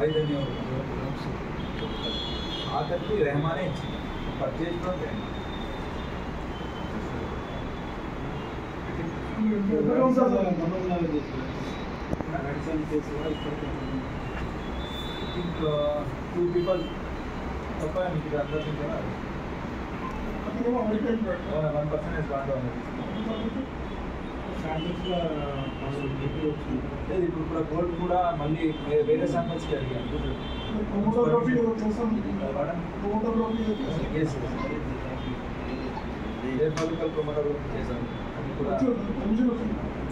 ఐదు ఆఖరికి రెహమానే ఇచ్చింది పర్చేజ్ కూడా రెహమాన్. ఇంకా 2 people తప్ప మీకు అందరూ 1% ఇస్ లేదు. ఇప్పుడు కూడా గోల్డ్ కూడా మళ్ళీ వేరే శాంపిల్స్కి అడిగాను. క్రోమటోగ్రఫీ చేశాను. అది కూడా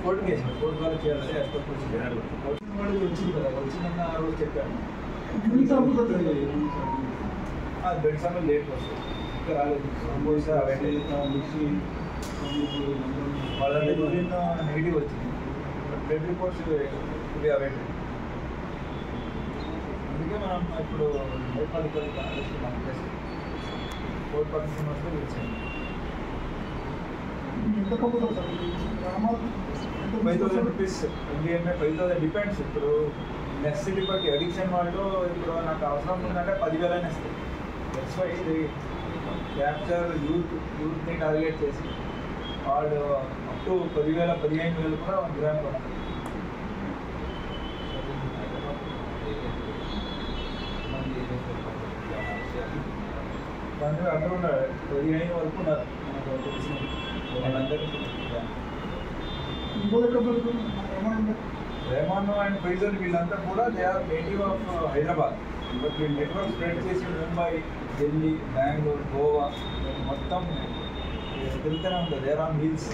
కోర్టుకి వేసాను. కోర్టు ద్వారా చేయాలని ఎక్స్పెక్ట్ వచ్చింది కదా. వచ్చిందన్న ఆ రోజు చెప్పాను. బెడ్ సమయం లేట్ వస్తుంది, ఇంకా రాలేదు. వాళ్ళంటే యూరిన్ నెగిటివ్ వచ్చింది, బట్ బ్లడ్ రిపోర్ట్స్ ఇవి అవైటెడ్. అందుకే మనం ఇప్పుడు మనం చేస్తాం. 4% వస్తే పిలిచాను. 5,000 రూపీస్ ఎందుకంటే 5,000 డిపెండ్స్. ఇప్పుడు నెక్స్ట్ బట్టి అడిక్షన్ వాళ్ళు ఇప్పుడు నాకు అవసరం ఉందంటే 10,000 ఇస్తాయి. దట్స్ వై ఇది క్యాప్చర్ యూత్ని టార్గెట్ చేసి వాళ్ళు అప్ టు 10,000 15,000 కూడా 1 గ్రామ్ కొన్నారు. దాని అందరూ ఉన్నారు, 15 వరకు ఉన్నారు మనకు తెలిసిన వాళ్ళందరికీ. రెహమాన్ అండ్ ఫైజల్ వీళ్ళంతా కూడా they are native of Hyderabad. But వీళ్ళు నెట్వర్క్ స్ప్రెడ్ చేసి ముంబై, ఢిల్లీ, బెంగళూరు, గోవా మొత్తం తిరుగుతూనే ఉంటుంది. There on wheels.